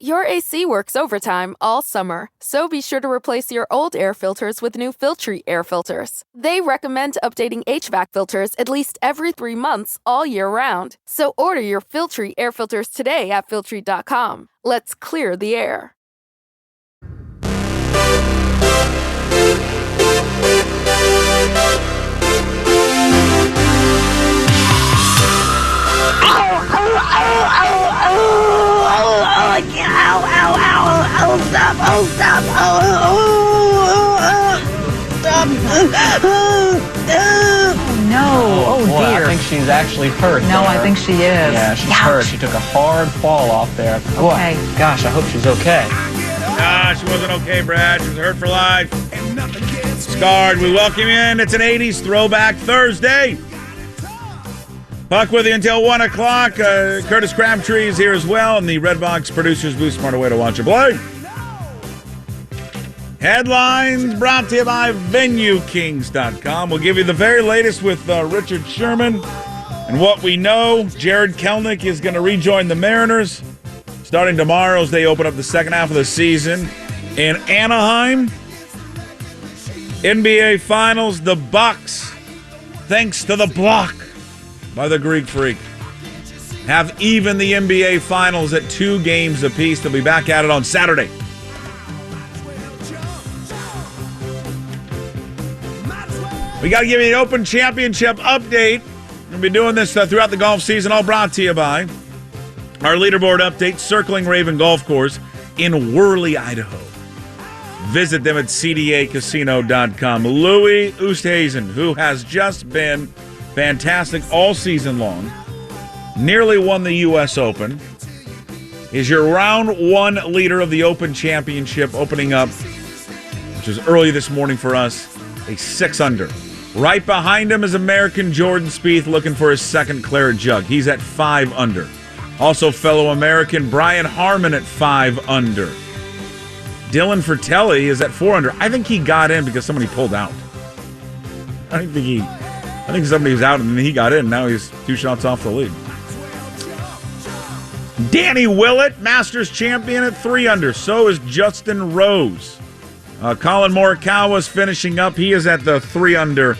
Your AC works overtime all summer, so be sure to replace your old air filters with new Filtry air filters. They recommend updating HVAC filters at least every 3 months all year round. So order your Filtry air filters today at Filtry.com. Let's clear the air. Oh, boy, dear. I think she's actually hurt. No, I think she is. Yeah, she's hurt. She took a hard fall off there. Boy, Okay. gosh, I hope she's okay. Nah, she wasn't okay, Brad. She was hurt for life. Scarred. We welcome you in. It's an 80s Throwback Thursday. Puck with you until 1 o'clock. Curtis Crabtree is here as well, and the Redbox Producers Booth. Smarter way to watch it play. Headlines brought to you by VenueKings.com. We'll give you the very latest with Richard Sherman and what we know. Jared Kelnick is going to rejoin the Mariners starting tomorrow as they open up the second half of the season in Anaheim. NBA Finals, the Bucks, thanks to the block by the Greek Freak, have even the NBA Finals at 2 games apiece. They'll be back at it on Saturday. We got to give you an Open Championship update. We'll be doing this throughout the golf season, all brought to you by our leaderboard update, Circling Raven Golf Course in Worley, Idaho. Visit them at cdacasino.com. Louis Oosthuizen, who has just been fantastic all season long, nearly won the U.S. Open, is your round 1 leader of the Open Championship, opening up, which was early this morning for us, a 6-under. Right behind him is American Jordan Spieth looking for his second claret jug. He's at 5-under. Also fellow American Brian Harmon at 5-under. Dylan Fratelli is at 4-under. I think he got in because somebody pulled out. I think somebody was out and then he got in. Now he's 2 shots off the lead. Danny Willett, Masters champion at 3-under. So is Justin Rose. Colin Morikawa's finishing up. He is at the 3-under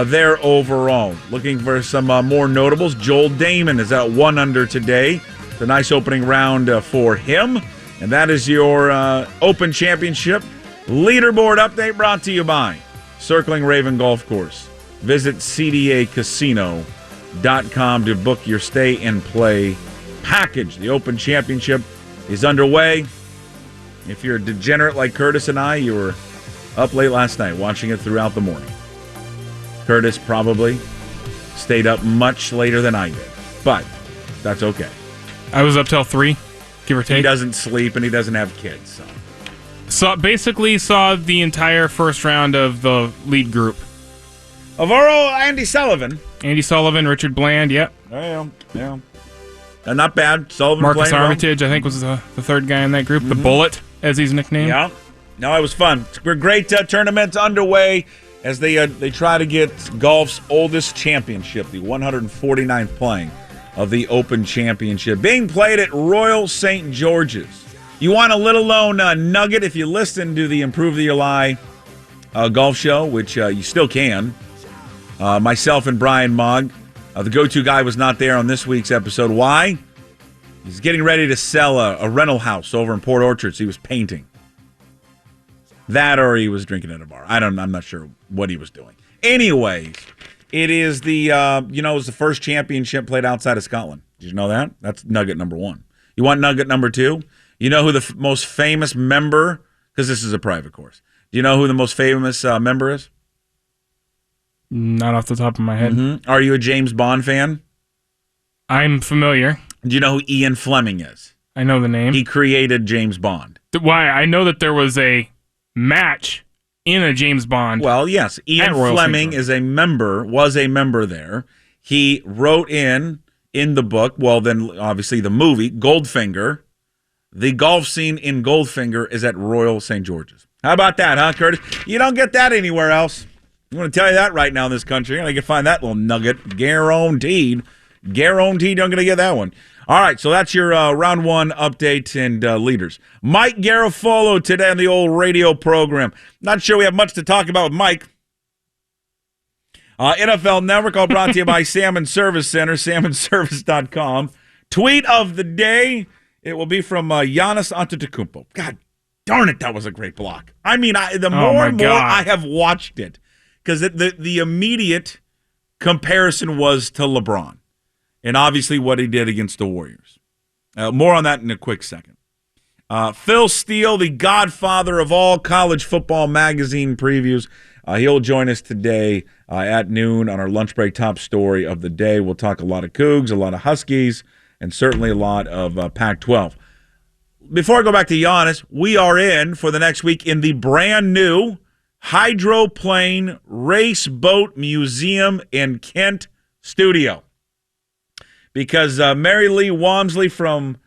there overall. Looking for some more notables. Joel Damon is at 1-under today. It's a nice opening round for him. And that is your Open Championship leaderboard update brought to you by Circling Raven Golf Course. Visit cdacasino.com to book your stay and play package. The Open Championship is underway. If you're a degenerate like Curtis and I, you were up late last night watching it throughout the morning. Curtis probably stayed up much later than I did, but that's okay. I was up till 3, give or take. He doesn't sleep and he doesn't have kids. Basically saw the entire first round of the lead group. Of our old Andy Sullivan. Andy Sullivan, Richard Bland, yep. Yeah. Not bad. Sullivan Marcus playing Armitage, I think, was the third guy in that group. The Bullet, as he's nicknamed. Yeah. No, it was fun. It's a great tournament underway as they try to get golf's oldest championship, the 149th playing of the Open Championship, being played at Royal St. George's. You want a little known nugget if you listen to the Improve the Lie golf show, which you still can. Myself and Brian Mogg. The go-to guy was not there on this week's episode. Why? He's getting ready to sell a rental house over in Port Orchard, so he was painting. That or he was drinking at a bar. I'm not sure what he was doing. Anyway, it is it was the first championship played outside of Scotland. Did you know that? That's nugget number 1. You want nugget number 2? You know who the most famous member, because this is a private course. Do you know who the most famous member is? Not off the top of my head. Mm-hmm. Are you a James Bond fan? I'm familiar. Do you know who Ian Fleming is? I know the name. He created James Bond. Why? I know that there was a match in a James Bond. Well, yes. Ian Fleming was a member there. He wrote in the book, well, then obviously the movie, Goldfinger. The golf scene in Goldfinger is at Royal St. George's. How about that, huh, Curtis? You don't get that anywhere else. I'm going to tell you that right now in this country. I can find that little nugget. Guaranteed. You're going to get that one. All right, so that's your round one update and leaders. Mike Garofalo today on the old radio program. Not sure we have much to talk about with Mike. NFL Network, all brought to you by Salmon Service Center, salmonservice.com. Tweet of the day, it will be from Giannis Antetokounmpo. God darn it, that was a great block. I mean, the more and more I have watched it, because the immediate comparison was to LeBron, and obviously what he did against the Warriors. More on that in a quick second. Phil Steele, the godfather of all college football magazine previews, he'll join us today at noon on our lunch break top story of the day. We'll talk a lot of Cougs, a lot of Huskies, and certainly a lot of Pac-12. Before I go back to Giannis, we are in for the next week in the brand new Hydroplane Race Boat Museum in Kent studio. Because Mary Lee Walmsley from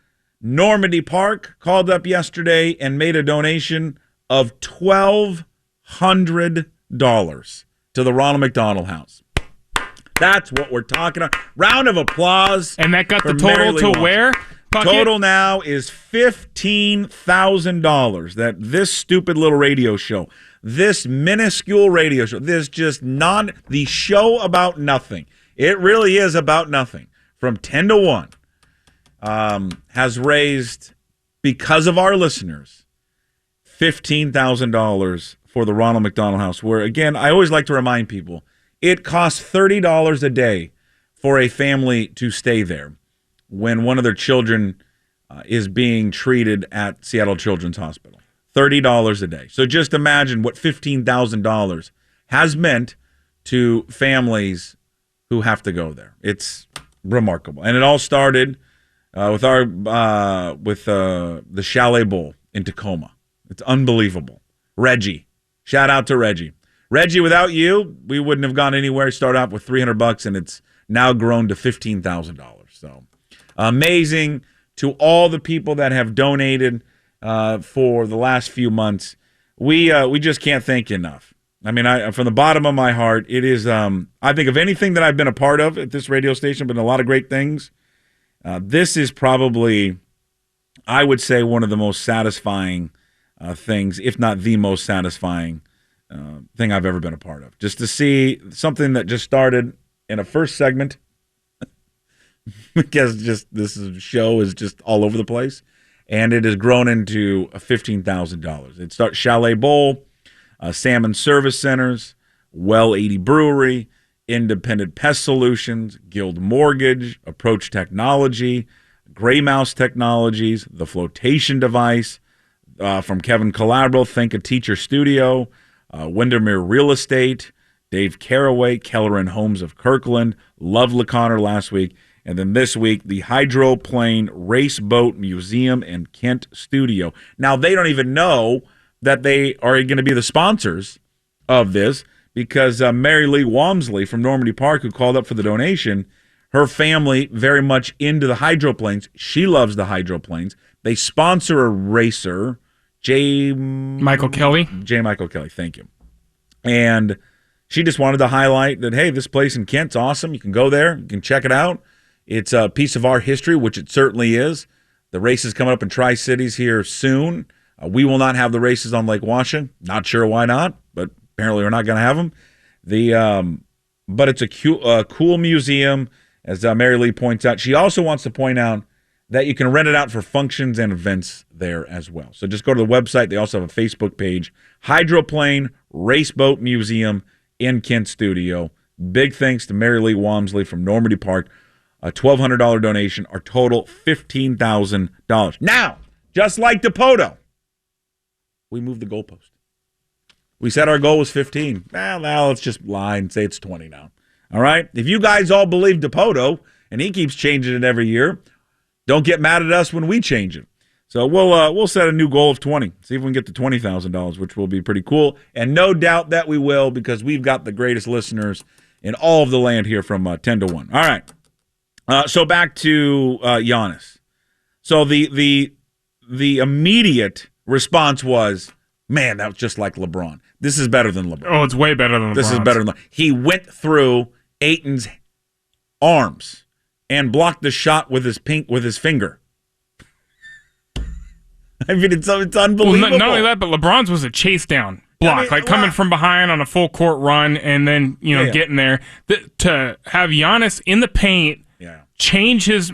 Normandy Park called up yesterday and made a donation of $1,200 to the Ronald McDonald House. That's what we're talking about. Round of applause. And that got the total to where? Bucket? Total now is $15,000 that this stupid little radio show, this minuscule radio show, the show about nothing. It really is about nothing. From 10 to 1 has raised, because of our listeners, $15,000 for the Ronald McDonald House, where, again, I always like to remind people, it costs $30 a day for a family to stay there when one of their children is being treated at Seattle Children's Hospital. $30 a day. So just imagine what $15,000 has meant to families who have to go there. It's remarkable. And it all started with the Chalet Bowl in Tacoma. It's unbelievable. Reggie. Shout out to Reggie. Reggie, without you, we wouldn't have gone anywhere. Started out with $300, and it's now grown to $15,000. So amazing to all the people that have donated for the last few months. We just can't thank you enough. I mean, from the bottom of my heart, it is, I think of anything that I've been a part of at this radio station, been a lot of great things. This is probably, I would say, one of the most satisfying things, if not the most satisfying thing I've ever been a part of. Just to see something that just started in a first segment, because this show is just all over the place, and it has grown into $15,000. It starts Chalet Bowl, Salmon Service Centers, Well 80 Brewery, Independent Pest Solutions, Guild Mortgage, Approach Technology, Gray Mouse Technologies, The Flotation Device, from Kevin Calabro, Think a Teacher Studio, Windermere Real Estate, Dave Caraway, Keller and Homes of Kirkland, Love LeConnor last week, and then this week, the Hydroplane Race Boat Museum and Kent Studio. Now, they don't even know that they are going to be the sponsors of this, because Mary Lee Walmsley from Normandy Park, who called up for the donation, her family very much into the hydroplanes. She loves the hydroplanes. They sponsor a racer, Michael Kelly, thank you. And she just wanted to highlight that, hey, this place in Kent's awesome. You can go there. You can check it out. It's a piece of our history, which it certainly is. The race is coming up in Tri-Cities here soon. We will not have the races on Lake Washington. Not sure why not, but apparently we're not going to have them. But it's a cool museum, as Mary Lee points out. She also wants to point out that you can rent it out for functions and events there as well. So just go to the website. They also have a Facebook page, Hydroplane Raceboat Museum in Kent Studio. Big thanks to Mary Lee Walmsley from Normandy Park. A $1,200 donation, our total $15,000. Now, just like DePoto, we moved the goalpost. We said our goal was 15. Well, now let's just lie and say it's 20 now. All right? If you guys all believe DePoto, and he keeps changing it every year, don't get mad at us when we change it. So we'll set a new goal of 20. See if we can get to $20,000, which will be pretty cool. And no doubt that we will, because we've got the greatest listeners in all of the land here from 10 to 1. All right. So back to Giannis. So the immediate response was, man, that was just like LeBron. This is better than LeBron. Oh, it's way better than LeBron. This is better than LeBron. He went through Ayton's arms and blocked the shot with his finger. I mean, it's unbelievable. Well, not only that, but LeBron's was a chase down block, coming from behind on a full court run, and then getting there. To have Giannis in the paint, change his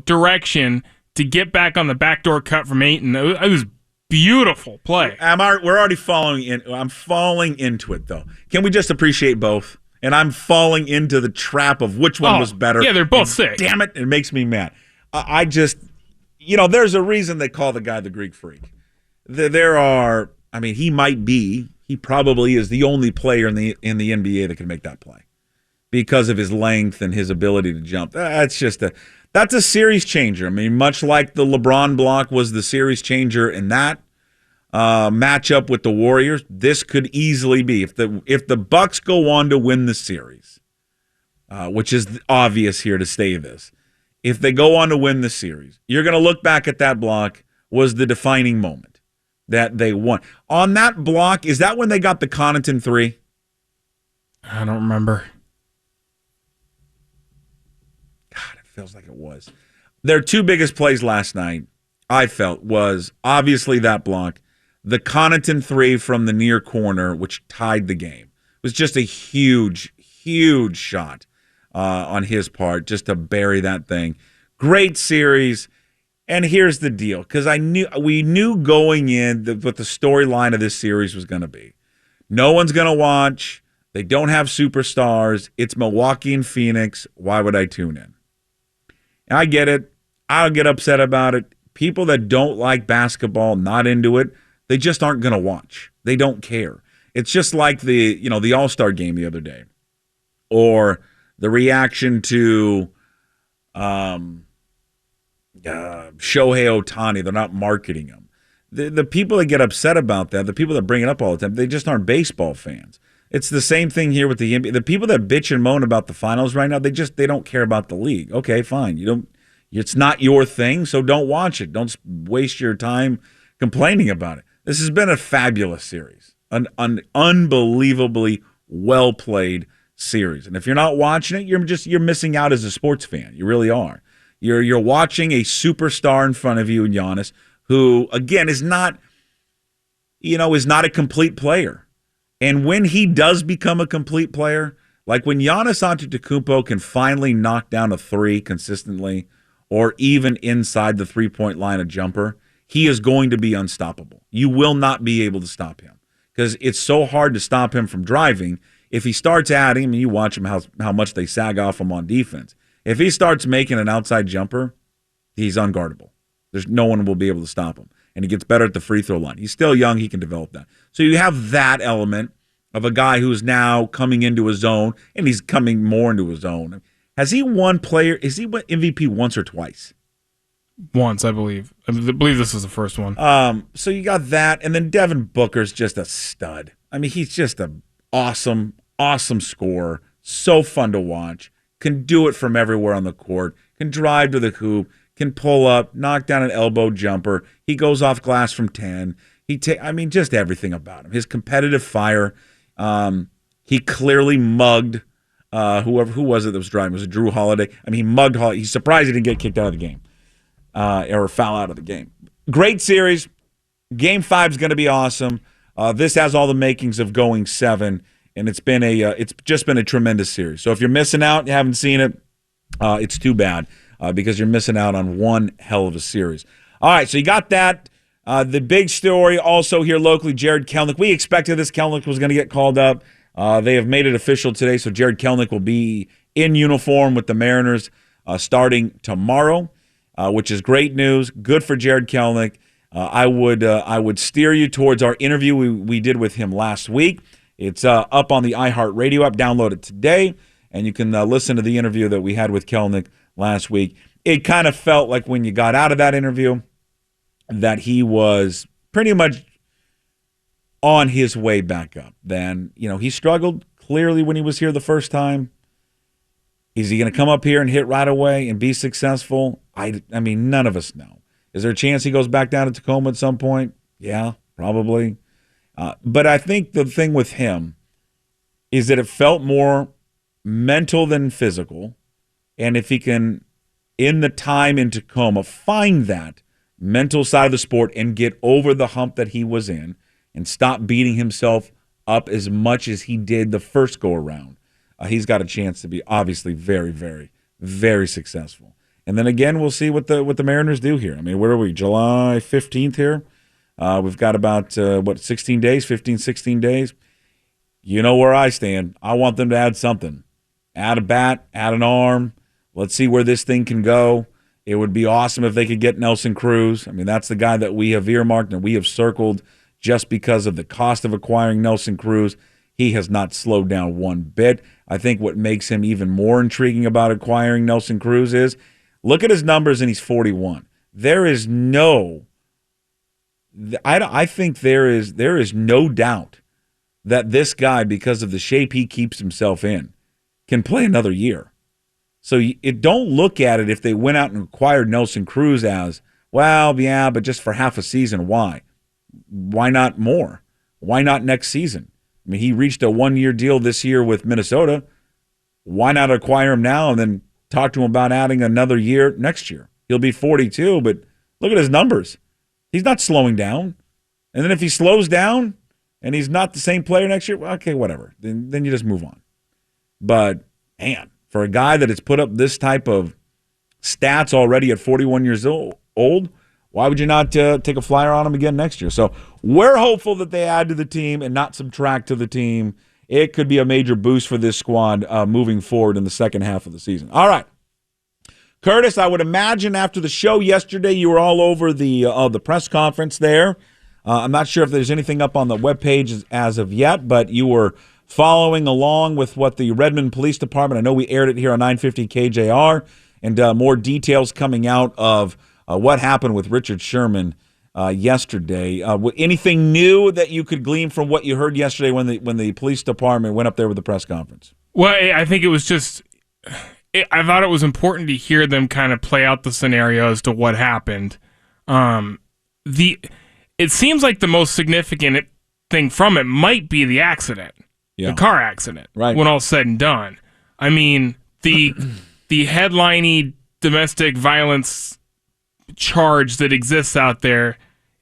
direction to get back on the backdoor cut from Ayton. It was beautiful play. We're already falling in. I'm falling into it though. Can we just appreciate both? And I'm falling into the trap of which one was better. Yeah, they're both sick. Damn it, it makes me mad. I just. There's a reason they call the guy the Greek Freak. He probably is the only player in the NBA that can make that play because of his length and his ability to jump. That's a series changer. I mean, much like the LeBron block was the series changer in that matchup with the Warriors, this could easily be if the Bucks go on to win the series, which is obvious here to say this. If they go on to win the series, you're going to look back at that block was the defining moment that they won. On that block, is that when they got the Connaughton 3? I don't remember. God, it feels like it was. Their two biggest plays last night, I felt, was obviously that block. The Connaughton 3 from the near corner, which tied the game. It was just a huge, huge shot. On his part, just to bury that thing. Great series. And here's the deal, because we knew going in what the storyline of this series was going to be. No one's going to watch. They don't have superstars. It's Milwaukee and Phoenix. Why would I tune in? And I get it. I don't get upset about it. People that don't like basketball, not into it, they just aren't going to watch. They don't care. It's just like the All-Star game the other day. Or the reaction to Shohei Ohtani, they're not marketing him. The people that get upset about that, the people that bring it up all the time, they just aren't baseball fans. It's the same thing here with the NBA. The people that bitch and moan about the finals right now, they don't care about the league. Okay, fine. It's not your thing, so don't watch it. Don't waste your time complaining about it. This has been a fabulous series, an unbelievably well played series. And if you're not watching it, you're missing out as a sports fan. You really are. You're watching a superstar in front of you in Giannis, who again is not a complete player. And when he does become a complete player, like when Giannis Antetokounmpo can finally knock down a 3 consistently, or even inside the 3-point line a jumper, he is going to be unstoppable. You will not be able to stop him because it's so hard to stop him from driving. If he starts adding, and you watch him how much they sag off him on defense. If he starts making an outside jumper, he's unguardable. There's no one will be able to stop him. And he gets better at the free throw line. He's still young. He can develop that. So you have that element of a guy who's now coming into his own, and he's coming more into his own. Has he won MVP once or twice? Once, I believe. I believe this is the first one. So you got that, and then Devin Booker's just a stud. I mean, he's just an awesome scorer, so fun to watch, can do it from everywhere on the court, can drive to the hoop, can pull up, knock down an elbow jumper. He goes off glass from 10. Just everything about him. His competitive fire. He clearly mugged who was it that was driving? Was it Drew Holiday? I mean, he mugged Holiday. He's surprised he didn't get kicked out of the game or foul out of the game. Great series. Game 5 is going to be awesome. This has all the makings of going 7, and it's just been a tremendous series. So if you're missing out, you haven't seen it, it's too bad because you're missing out on one hell of a series. All right, so you got that. The big story also here locally, Jared Kelenic. We expected this. Kelenic was going to get called up. They have made it official today, so Jared Kelenic will be in uniform with the Mariners starting tomorrow, which is great news. Good for Jared Kelenic. I would steer you towards our interview we did with him last week. It's up on the iHeartRadio app. Download it today, and you can listen to the interview that we had with Kelenic last week. It kind of felt like when you got out of that interview that he was pretty much on his way back up. Then, he struggled clearly when he was here the first time. Is he going to come up here and hit right away and be successful? I mean, none of us know. Is there a chance he goes back down to Tacoma at some point? Yeah, probably. But I think the thing with him is that it felt more mental than physical. And if he can, in the time in Tacoma, find that mental side of the sport and get over the hump that he was in and stop beating himself up as much as he did the first go-around, he's got a chance to be obviously very, very, very successful. And then again, we'll see what the Mariners do here. I mean, where are we, July 15th here? We've got about, 16 days, 15, 16 days. You know where I stand. I want them to add something. Add a bat, add an arm. Let's see where this thing can go. It would be awesome if they could get Nelson Cruz. I mean, that's the guy that we have earmarked and we have circled just because of the cost of acquiring Nelson Cruz. He has not slowed down one bit. I think what makes him even more intriguing about acquiring Nelson Cruz is look at his numbers, and he's 41. There is no – I think there is no doubt that this guy, because of the shape he keeps himself in, can play another year. So don't look at it if they went out and acquired Nelson Cruz as, well, yeah, but just for half a season. Why? Why not more? Why not next season? I mean, he reached a one-year deal this year with Minnesota. Why not acquire him now and then talk to him about adding another year next year? He'll be 42, but look at his numbers. He's not slowing down. And then if he slows down and he's not the same player next year, well, okay, whatever. Then you just move on. But, man, for a guy that has put up this type of stats already at 41 years old, why would you not take a flyer on him again next year? So we're hopeful that they add to the team and not subtract to the team. It could be a major boost for this squad moving forward in the second half of the season. All right. Curtis, I would imagine after the show yesterday you were all over the press conference there. I'm not sure if there's anything up on the webpage as of yet, but you were following along with what the Redmond Police Department, I know we aired it here on 950 KJR, and more details coming out of what happened with Richard Sherman yesterday. Anything new that you could glean from what you heard yesterday when the police department went up there with the press conference? Well, I think it was just I thought it was important to hear them kind of play out the scenario as to what happened. It seems like the most significant thing from it might be the accident. Yeah. The car accident, right? When all's said and done. I mean, the headliney domestic violence charge that exists out there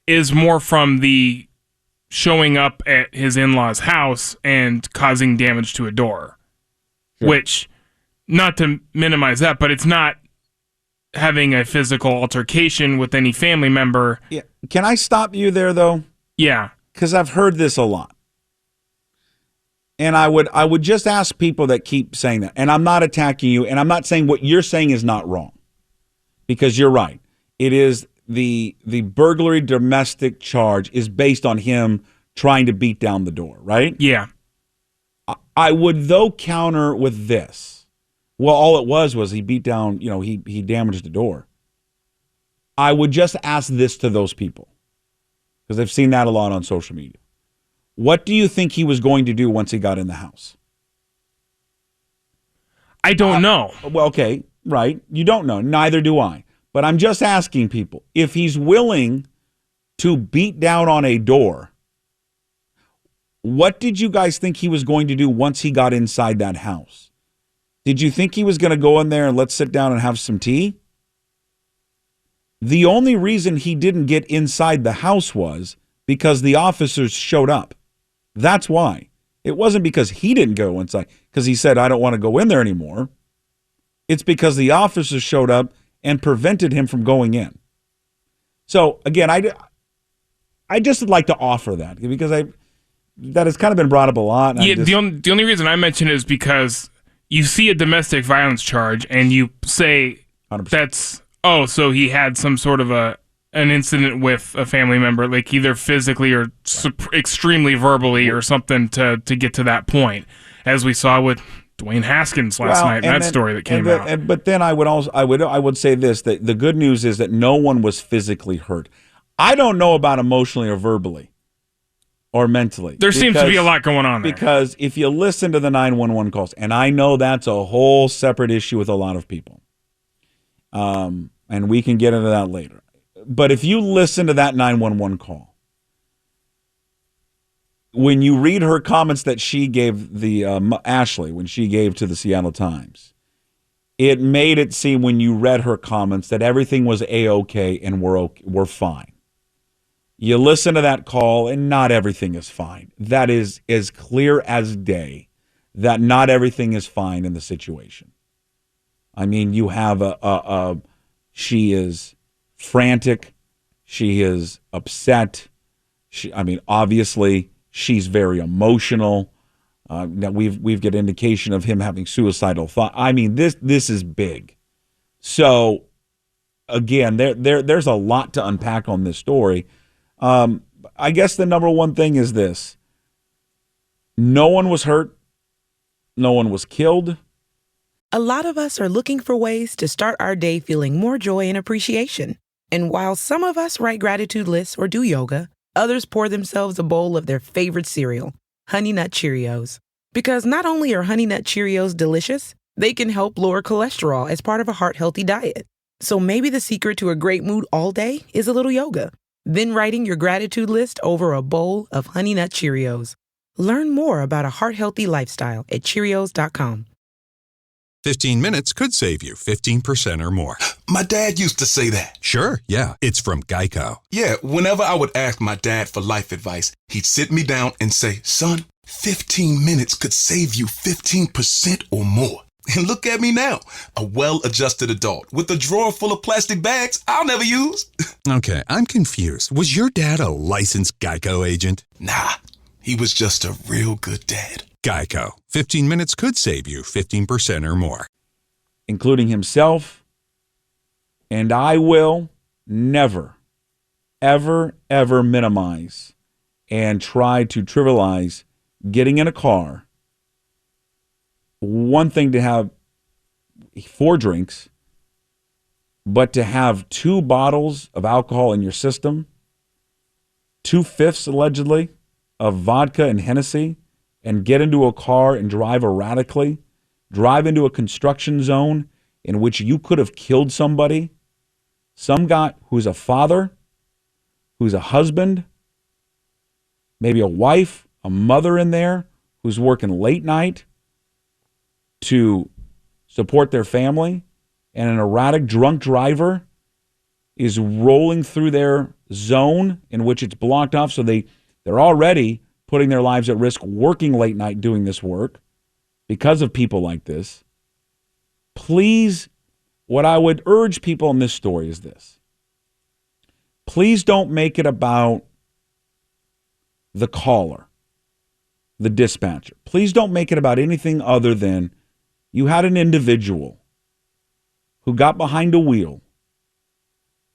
is more from the showing up at his in-laws' house and causing damage to a door. Sure. Which, not to minimize that, but it's not having a physical altercation with any family member. Yeah. Can I stop you there, though? Yeah. Because I've heard this a lot. And I would just ask people that keep saying that. And I'm not attacking you, and I'm not saying what you're saying is not wrong. Because you're right. It is the burglary domestic charge is based on him trying to beat down the door, right? Yeah. I would, though, counter with this. Well, all it was he beat down, he damaged the door. I would just ask this to those people, because I've seen that a lot on social media. What do you think he was going to do once he got in the house? I don't know. Well, okay, right. You don't know. Neither do I. But I'm just asking people, if he's willing to beat down on a door, what did you guys think he was going to do once he got inside that house? Did you think he was going to go in there and let's sit down and have some tea? The only reason he didn't get inside the house was because the officers showed up. That's why. It wasn't because he didn't go inside, because he said, I don't want to go in there anymore. It's because the officers showed up and prevented him from going in. So, again, I just would like to offer that, because that has kind of been brought up a lot. Yeah, the only reason I mention it is because you see a domestic violence charge and you say 100%. So he had some sort of an incident with a family member, like either physically or extremely verbally or something to get to that point, as we saw with Dwayne Haskins last night, that story that came out. But then I would say this, that the good news is that no one was physically hurt. I don't know about emotionally or verbally or mentally. There seems to be a lot going on there. Because if you listen to the 911 calls, and I know that's a whole separate issue with a lot of people, and we can get into that later. But if you listen to that 911 call, when you read her comments that she gave Ashley, when she gave to the Seattle Times, it made it seem when you read her comments that everything was A-okay and we're fine. You listen to that call, and not everything is fine. That is as clear as day that not everything is fine in the situation. I mean, you have she is frantic. She is upset. Obviously, she's very emotional. Now we've got indication of him having suicidal thought. I mean, this is big. So, again, there's a lot to unpack on this story. I guess the number one thing is this. No one was hurt. No one was killed. A lot of us are looking for ways to start our day feeling more joy and appreciation. And while some of us write gratitude lists or do yoga, others pour themselves a bowl of their favorite cereal, Honey Nut Cheerios. Because not only are Honey Nut Cheerios delicious, they can help lower cholesterol as part of a heart-healthy diet. So maybe the secret to a great mood all day is a little yoga. Then writing your gratitude list over a bowl of Honey Nut Cheerios. Learn more about a heart-healthy lifestyle at Cheerios.com. 15 minutes could save you 15% or more. My dad used to say that. Sure, yeah. It's from Geico. Yeah, whenever I would ask my dad for life advice, he'd sit me down and say, son, 15 minutes could save you 15% or more. And look at me now, a well-adjusted adult with a drawer full of plastic bags I'll never use. Okay, I'm confused. Was your dad a licensed Geico agent? Nah, he was just a real good dad. Geico. 15 minutes could save you 15% or more. Including himself. And I will never, ever, ever minimize and try to trivialize getting in a car. One thing to have 4 drinks, but to have 2 bottles of alcohol in your system, 2/5 allegedly of vodka and Hennessy, and get into a car and drive erratically, drive into a construction zone in which you could have killed somebody, some guy who's a father, who's a husband, maybe a wife, a mother in there who's working late night to support their family, and an erratic drunk driver is rolling through their zone in which it's blocked off, so they're already putting their lives at risk working late night doing this work because of people like this. Please, what I would urge people in this story is this. Please don't make it about the caller, the dispatcher. Please don't make it about anything other than you had an individual who got behind a wheel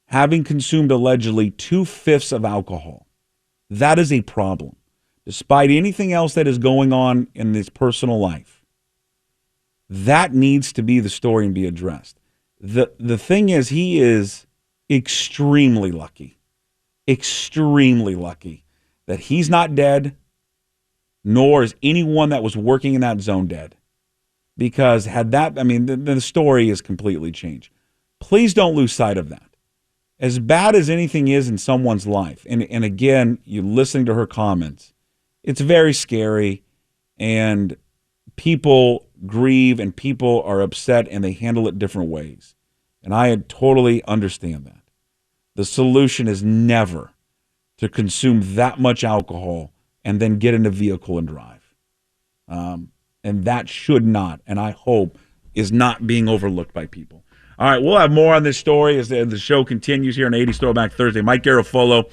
having consumed allegedly 2/5 of alcohol. That is a problem. Despite anything else that is going on in his personal life, that needs to be the story and be addressed. The thing is, he is extremely lucky that he's not dead, nor is anyone that was working in that zone dead. Because had that, the story is completely changed. Please don't lose sight of that. As bad as anything is in someone's life, and again, you listening to her comments, it's very scary, and people grieve and people are upset and they handle it different ways. And I totally understand that. The solution is never to consume that much alcohol and then get in a vehicle and drive. And that should not, and I hope, is not being overlooked by people. All right, we'll have more on this story as the show continues here on 80s Throwback Thursday. Mike Garafolo,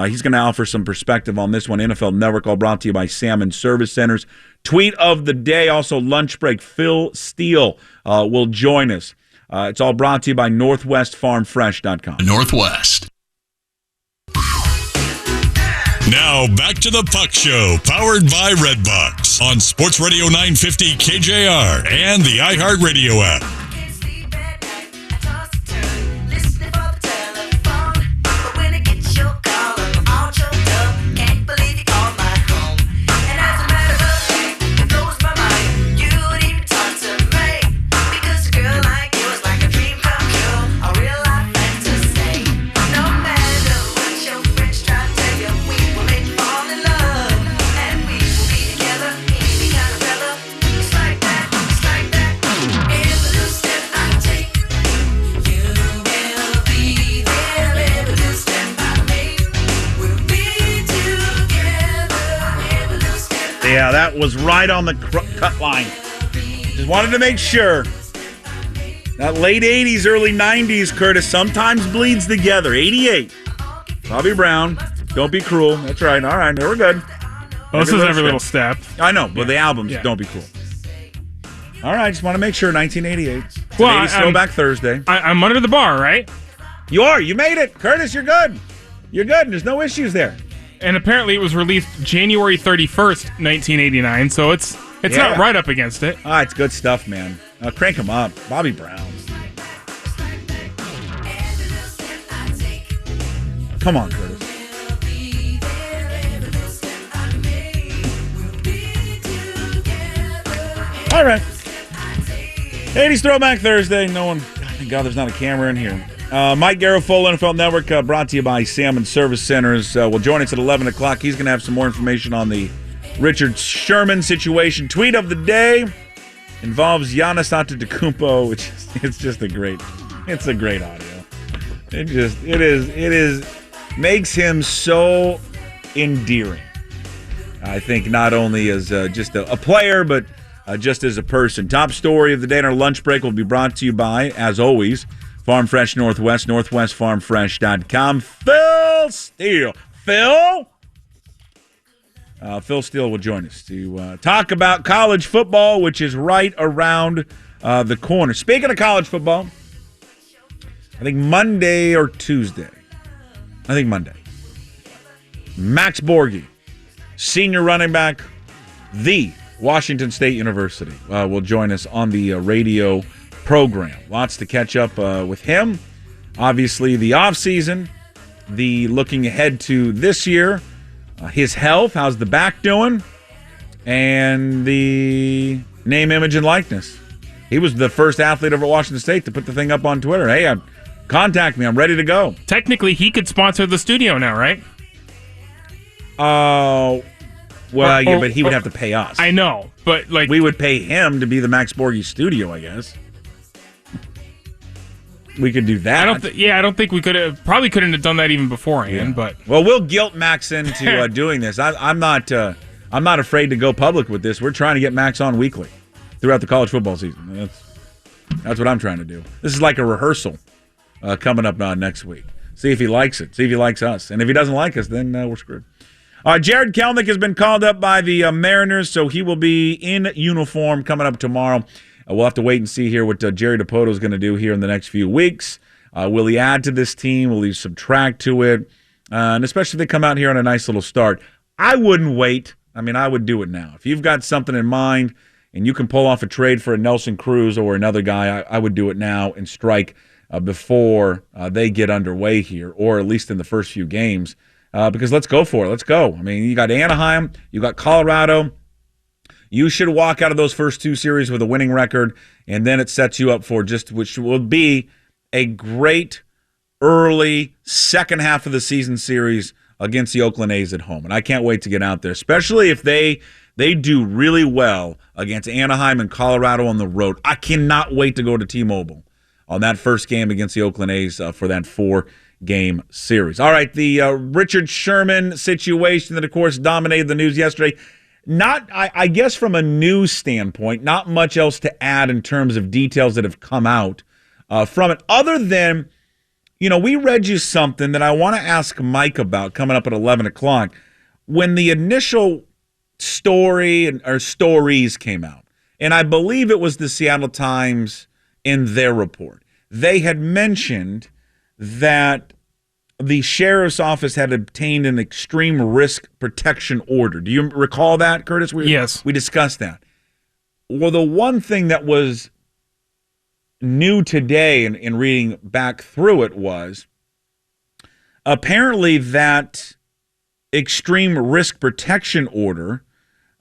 he's going to offer some perspective on this one. NFL Network, all brought to you by Salmon Service Centers. Tweet of the day, also lunch break. Phil Steele will join us. It's all brought to you by NorthwestFarmFresh.com. Northwest. Now back to the Puck Show, powered by Redbox on Sports Radio 950 KJR and the iHeartRadio app. Yeah, that was right on the cut line. Just wanted to make sure. That late 80s, early 90s, Curtis, sometimes bleeds together. 88. Bobby Brown, Don't Be Cruel. That's right. All right, we're good. Well, this is Every Little Step. I know, but the albums, Don't Be Cruel. All right, just want to make sure. 1988. Well, Throwback Thursday. I'm under the bar, right? You are. You made it. Curtis, you're good. You're good. There's no issues there. And apparently it was released January 31st, 1989, so it's not right up against it. Ah, it's good stuff, man. Crank him up. Bobby Brown. Come on, Curtis. All right. 80s Throwback Thursday. No one, thank God there's not a camera in here. Mike Garofolo, NFL Network, brought to you by Salmon Service Centers. Will join us at 11 o'clock. He's going to have some more information on the Richard Sherman situation. Tweet of the day involves Giannis Antetokounmpo, which it's a great audio. It makes him so endearing. I think not only as just a player, but just as a person. Top story of the day in our lunch break will be brought to you by, as always, Farm Fresh Northwest, northwestfarmfresh.com. Phil Steele. Phil Steele will join us to talk about college football, which is right around the corner. Speaking of college football, I think Monday or Tuesday. I think Monday. Max Borghi, senior running back, the Washington State University, will join us on the radio program. Lots to catch up with him. Obviously, the offseason, the looking ahead to this year, his health, how's the back doing, and the name, image, and likeness. He was the first athlete over at Washington State to put the thing up on Twitter. Hey, contact me. I'm ready to go. Technically, he could sponsor the studio now, right? But he would have to pay us. I know, but we would pay him to be the Max Borghi studio, I guess. We could do that. I don't think we could have. Probably couldn't have done that even beforehand. But we'll guilt Max into doing this. I'm not afraid to go public with this. We're trying to get Max on weekly throughout the college football season. That's what I'm trying to do. This is like a rehearsal coming up next week. See if he likes it. See if he likes us. And if he doesn't like us, then we're screwed. Jared Kelnick has been called up by the Mariners, so he will be in uniform coming up tomorrow. We'll have to wait and see here what Jerry DiPoto is going to do here in the next few weeks. Will he add to this team? Will he subtract to it? And especially if they come out here on a nice little start. I wouldn't wait. I mean, I would do it now. If you've got something in mind and you can pull off a trade for a Nelson Cruz or another guy, I would do it now and strike before they get underway here, or at least in the first few games. Because let's go for it. Let's go. I mean, you got Anaheim, you got Colorado. You should walk out of those first two series with a winning record, and then it sets you up for which will be a great early second half of the season series against the Oakland A's at home. And I can't wait to get out there, especially if they do really well against Anaheim and Colorado on the road. I cannot wait to go to T-Mobile on that first game against the Oakland A's for that 4-game series. All right, the Richard Sherman situation that, of course, dominated the news yesterday. I guess from a news standpoint, not much else to add in terms of details that have come out from it, other than, we read you something that I want to ask Mike about coming up at 11 o'clock. When the initial story or stories came out, and I believe it was the Seattle Times in their report, they had mentioned that the sheriff's office had obtained an extreme risk protection order. Do you recall that, Curtis? Yes. We discussed that. Well, the one thing that was new today in reading back through it was apparently that extreme risk protection order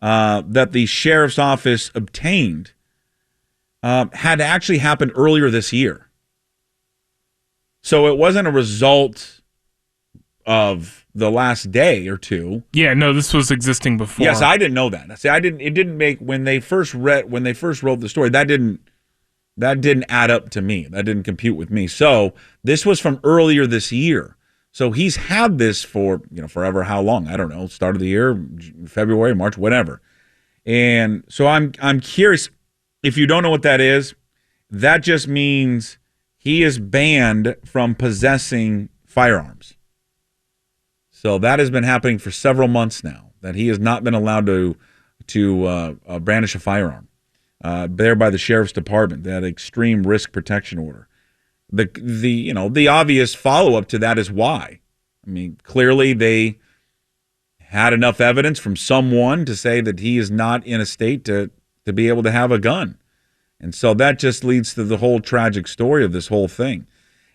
that the sheriff's office obtained had actually happened earlier this year. So it wasn't a result of the last day or two. Yeah, no, this was existing before. Yes, I didn't know that. See, it didn't make when they first wrote the story, that didn't add up to me. That didn't compute with me. So this was from earlier this year. So he's had this for, forever how long? I don't know. Start of the year, February, March, whatever. And so I'm curious, if you don't know what that is, that just means he is banned from possessing firearms. So that has been happening for several months now, that he has not been allowed to brandish a firearm there by the sheriff's department, that extreme risk protection order. The obvious follow-up to that is why. I mean, clearly they had enough evidence from someone to say that he is not in a state to be able to have a gun. And so that just leads to the whole tragic story of this whole thing.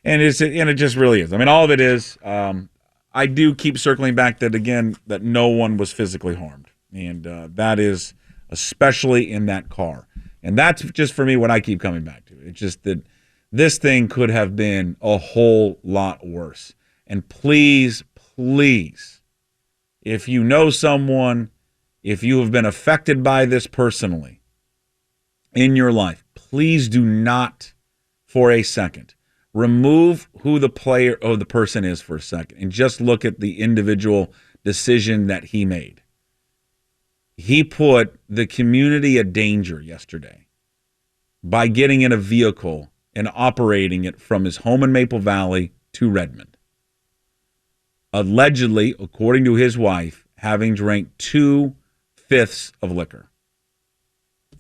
And it just really is. I mean, all of it is. I do keep circling back that no one was physically harmed. And that is especially in that car. And that's just for me what I keep coming back to. It's just that this thing could have been a whole lot worse. And please, please, if you know someone, if you have been affected by this personally in your life, please do not for a second remove who the player or the person is for a second and just look at the individual decision that he made. He put the community at danger yesterday by getting in a vehicle and operating it from his home in Maple Valley to Redmond. Allegedly, according to his wife, having drank 2/5 of liquor.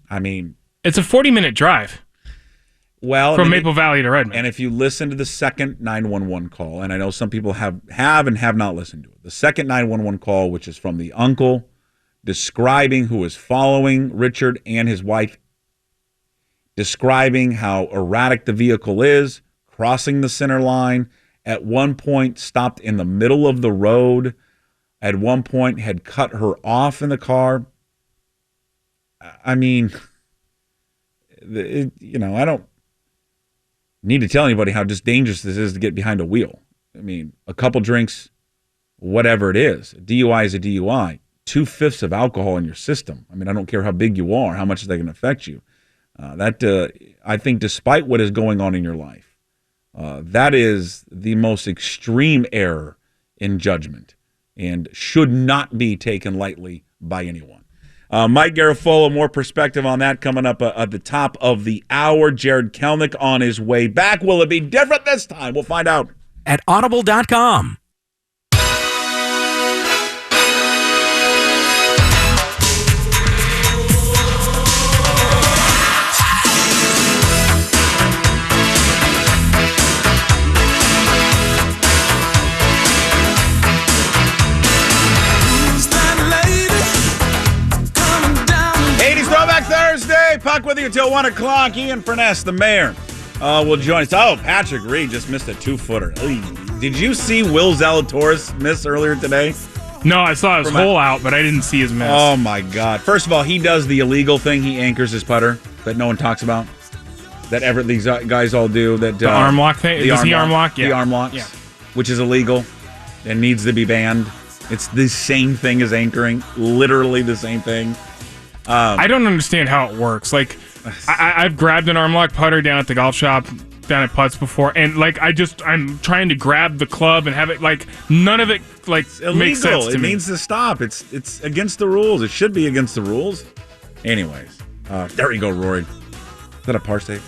I mean, it's a 40-minute drive. Well, from Maple Valley to Redmond. And if you listen to the second 911 call, and I know some people have and have not listened to it, the second 911 call, which is from the uncle describing who is following Richard and his wife, describing how erratic the vehicle is, crossing the center line, at one point stopped in the middle of the road, at one point had cut her off in the car. I mean, I don't need to tell anybody how just dangerous this is to get behind a wheel. I mean, a couple drinks, whatever it is, a DUI is a DUI. 2/5 of alcohol in your system. I mean, I don't care how big you are, how much that can affect you. I think despite what is going on in your life, that is the most extreme error in judgment and should not be taken lightly by anyone. Mike Garafolo, more perspective on that coming up at the top of the hour. Jared Kelnick on his way back. Will it be different this time? We'll find out. At audible.com. Puck with you until 1 o'clock. Ian Furness, the mayor, will join us. Oh, Patrick Reed just missed a 2-footer. Did you see Will Zalatoris miss earlier today? No, I saw his hole out, but I didn't see his miss. Oh, my God. First of all, he does the illegal thing. He anchors his putter that no one talks about, that these guys all do. That the arm lock thing? Does he arm lock? Yeah. The arm locks, which is illegal and needs to be banned. It's the same thing as anchoring, literally the same thing. I don't understand how it works. Like, I've grabbed an arm lock putter down at the golf shop, down at Putts before, and like I'm trying to grab the club and have it like none of it like makes sense to me. It needs to stop. It's against the rules. It should be against the rules. Anyways, there you go, Rory. Is that a par save?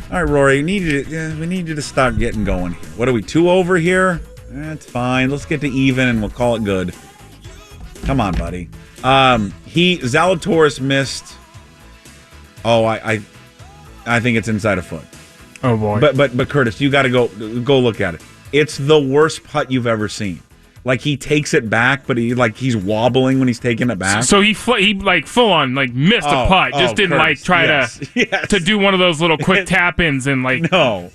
All right, Rory, we need you to start getting going here. What are we, 2 over here? That's fine. Let's get to even and we'll call it good. Come on, buddy. Zalatoris missed. Oh, I think it's inside a foot. Oh boy. But Curtis, you got to go look at it. It's the worst putt you've ever seen. Like he takes it back, but he's wobbling when he's taking it back. So he like full on like missed a putt. Just didn't Curtis, like try to do one of those little quick tap ins and like no.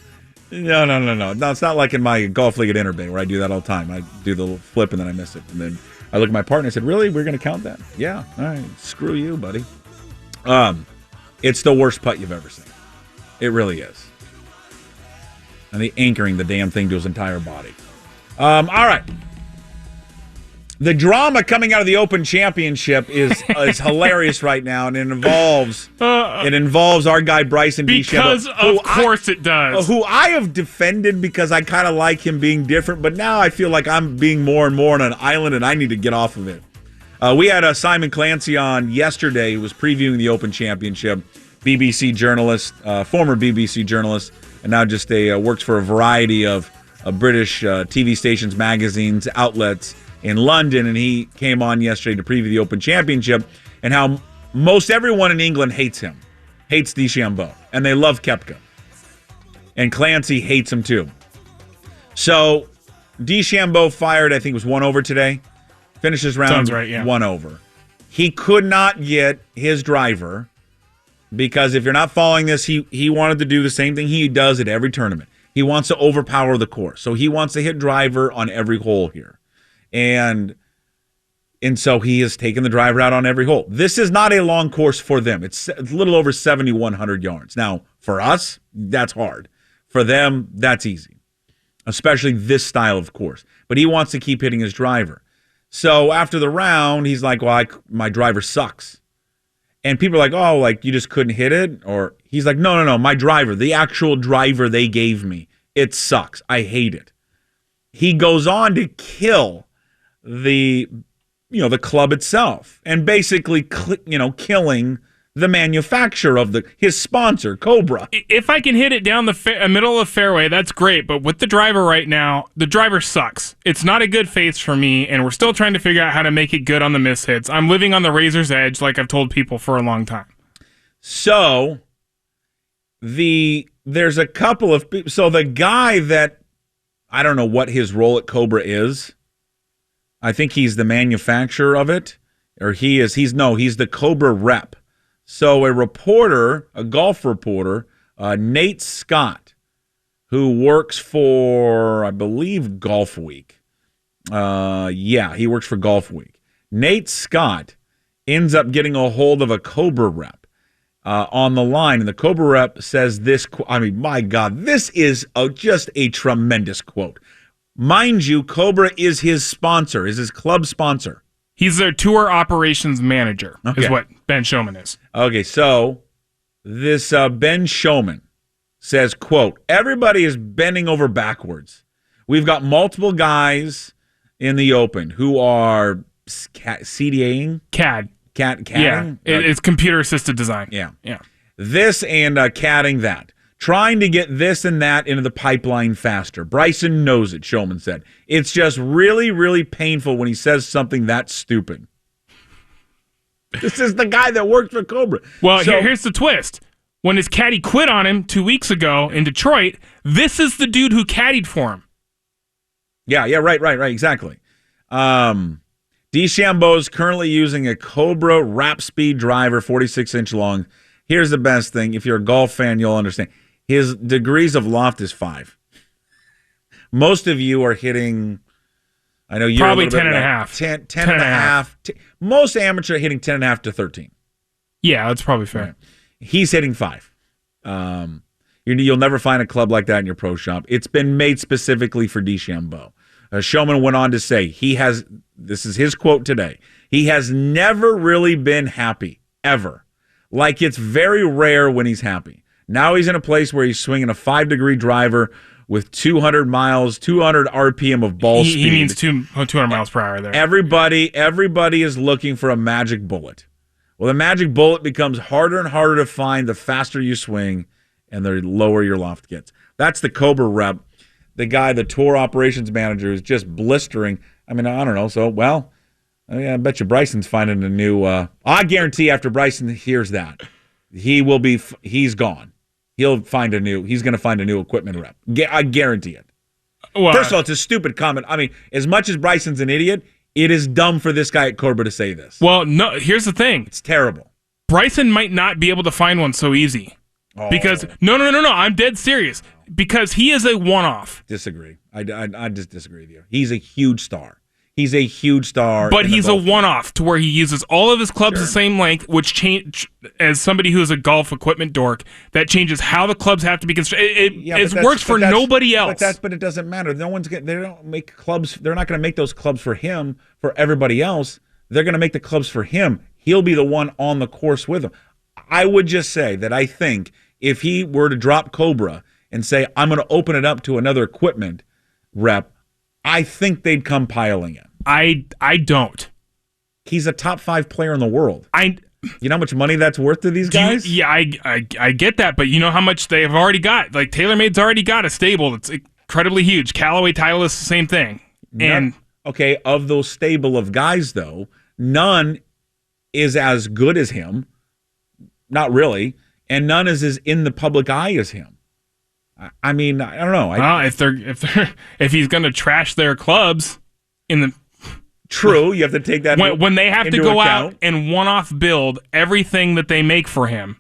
No, it's not like in my golf league at Interbay where I do that all the time. I do the little flip and then I miss it, and then I look at my partner and I said, really? We're going to count that? Yeah. All right. Screw you, buddy. It's the worst putt you've ever seen. It really is. And the anchoring the damn thing to his entire body. All right. The drama coming out of the Open Championship is hilarious right now, and it involves our guy Bryson DeChambeau. Because of course it does. Who I have defended because I kind of like him being different, but now I feel like I'm being more and more on an island, and I need to get off of it. We had Simon Clancy on yesterday, who was previewing the Open Championship. BBC journalist, former BBC journalist, and now just works for a variety of British TV stations, magazines, outlets in London. And he came on yesterday to preview the Open Championship and how most everyone in England hates him, hates DeChambeau, and they love Koepka. And Clancy hates him too. So DeChambeau fired, I think it was 1 over today. Finishes round Sounds right, yeah. 1 over. He could not get his driver because if you're not following this, he wanted to do the same thing he does at every tournament. He wants to overpower the course. So he wants to hit driver on every hole here. And so he has taken the driver out on every hole. This is not a long course for them. It's a little over 7,100 yards. Now, for us, that's hard. For them, that's easy, especially this style of course. But he wants to keep hitting his driver. So after the round, he's like, well, my driver sucks. And people are like, oh, like you just couldn't hit it? Or he's like, no, my driver, the actual driver they gave me, it sucks. I hate it. He goes on to kill the club itself and basically, killing the manufacturer of his sponsor, Cobra. If I can hit it down the middle of the fairway, that's great. But with the driver right now, the driver sucks. It's not a good face for me, and we're still trying to figure out how to make it good on the mishits. I'm living on the razor's edge, like I've told people for a long time. So there's a couple of people. So the guy that I don't know what his role at Cobra is. I think he's the manufacturer of it, or he's the Cobra rep. So a golf reporter, Nate Scott, who works for, I believe, Golf Week. He works for Golf Week. Nate Scott ends up getting a hold of a Cobra rep on the line, and the Cobra rep says this, my God, this is just a tremendous quote. Mind you, Cobra is his sponsor, is his club sponsor. He's their tour operations manager, is what Ben Showman is. Okay, so this Ben Showman says, quote, everybody is bending over backwards. We've got multiple guys in the Open who are CDAing? CAD. CADing? Yeah, it's computer-assisted design. Yeah. This and CADing that. Trying to get this and that into the pipeline faster. Bryson knows it, Showman said. It's just really, really painful when he says something that stupid. This is the guy that worked for Cobra. Well, here's the twist. When his caddy quit on him 2 weeks ago in Detroit, this is the dude who caddied for him. Yeah, right, exactly. DeChambeau is currently using a Cobra Wrap Speed driver, 46-inch long. Here's the best thing. If you're a golf fan, you'll understand. His degrees of loft is 5. Most of you are hitting, I know you're probably 10.5. 10.5. Most amateur are hitting 10.5 to 13. Yeah, that's probably fair. Right. He's hitting 5. You'll never find a club like that in your pro shop. It's been made specifically for DeChambeau. Showman went on to say, this is his quote today, he has never really been happy, ever. Like it's very rare when he's happy. Now he's in a place where he's swinging a 5-degree driver with 200 RPM of ball speed. He means 200 miles per hour there. Everybody is looking for a magic bullet. Well, the magic bullet becomes harder and harder to find the faster you swing and the lower your loft gets. That's the Cobra rep. The guy, the tour operations manager, is just blistering. I mean, I don't know. So, well, I bet you Bryson's finding a new. I guarantee after Bryson hears that, he's gone. He's going to find a new equipment rep. I guarantee it. Well, first of all, it's a stupid comment. I mean, as much as Bryson's an idiot, it is dumb for this guy at Cobra to say this. Well, no, here's the thing. It's terrible. Bryson might not be able to find one so easy. Oh. Because, no, I'm dead serious. Because he is a one-off. Disagree. I just disagree with you. He's a huge star. He's a huge star. But he's a one-off to where he uses all of his clubs the same length, which change as somebody who is a golf equipment dork, that changes how the clubs have to be constructed. It works for nobody else. But it doesn't matter. They don't make clubs. They're not going to make those clubs for him, for everybody else. They're going to make the clubs for him. He'll be the one on the course with them. I would just say that I think if he were to drop Cobra and say, I'm going to open it up to another equipment rep, I think they'd come piling in. I don't. He's a top 5 player in the world. You know how much money that's worth to these guys? I get that, but you know how much they've already got? Like, TaylorMade's already got a stable that's incredibly huge. Callaway, Titleist, the same thing. Okay, of those stable of guys, though, none is as good as him. Not really. And none is as in the public eye as him. I mean, I don't know. If he's going to trash their clubs in the... True, you have to take that when they have to go out and one-off build everything that they make for him,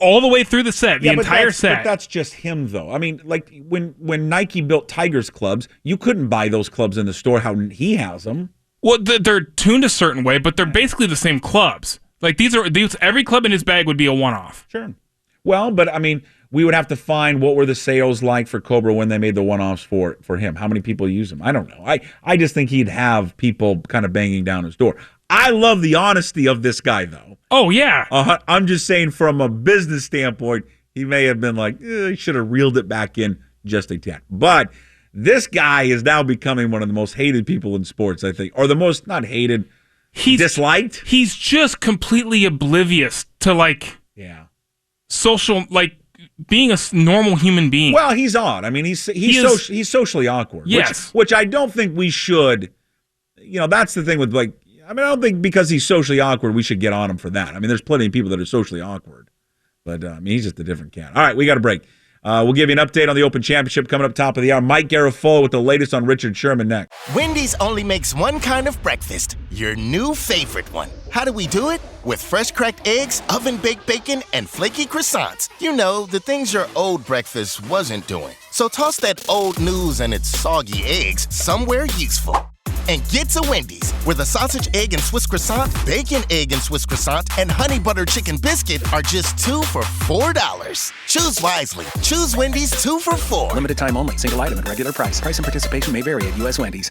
all the way through the set, the entire set. But that's just him, though. I mean, like when Nike built Tiger's clubs, you couldn't buy those clubs in the store how he has them. Well, they're tuned a certain way, but they're basically the same clubs. Like these, every club in his bag would be a one-off. Sure. Well, but I mean, we would have to find what were the sales like for Cobra when they made the one-offs for him. How many people use them? I don't know. I just think he'd have people kind of banging down his door. I love the honesty of this guy, though. Oh, yeah. I'm just saying from a business standpoint, he may have been like, he should have reeled it back in just a tad. But this guy is now becoming one of the most hated people in sports, I think. Or the most, not hated, disliked. He's just completely oblivious to, social, being a normal human being. Well, he's odd. I mean, he's socially awkward. Yes. Which I don't think we should, that's the thing with, I don't think because he's socially awkward, we should get on him for that. I mean, there's plenty of people that are socially awkward. But, he's just a different cat. All right, we got a break. We'll give you an update on the Open Championship coming up top of the hour. Mike Garafolo with the latest on Richard Sherman next. Wendy's only makes one kind of breakfast, your new favorite one. How do we do it? With fresh cracked eggs, oven-baked bacon, and flaky croissants. You know, the things your old breakfast wasn't doing. So toss that old news and its soggy eggs somewhere useful. And get to Wendy's, where the sausage, egg, and Swiss croissant, bacon, egg, and Swiss croissant, and honey butter chicken biscuit are just 2 for $4. Choose wisely. Choose Wendy's 2 for $4. Limited time only. Single item at regular price. Price and participation may vary at U.S. Wendy's.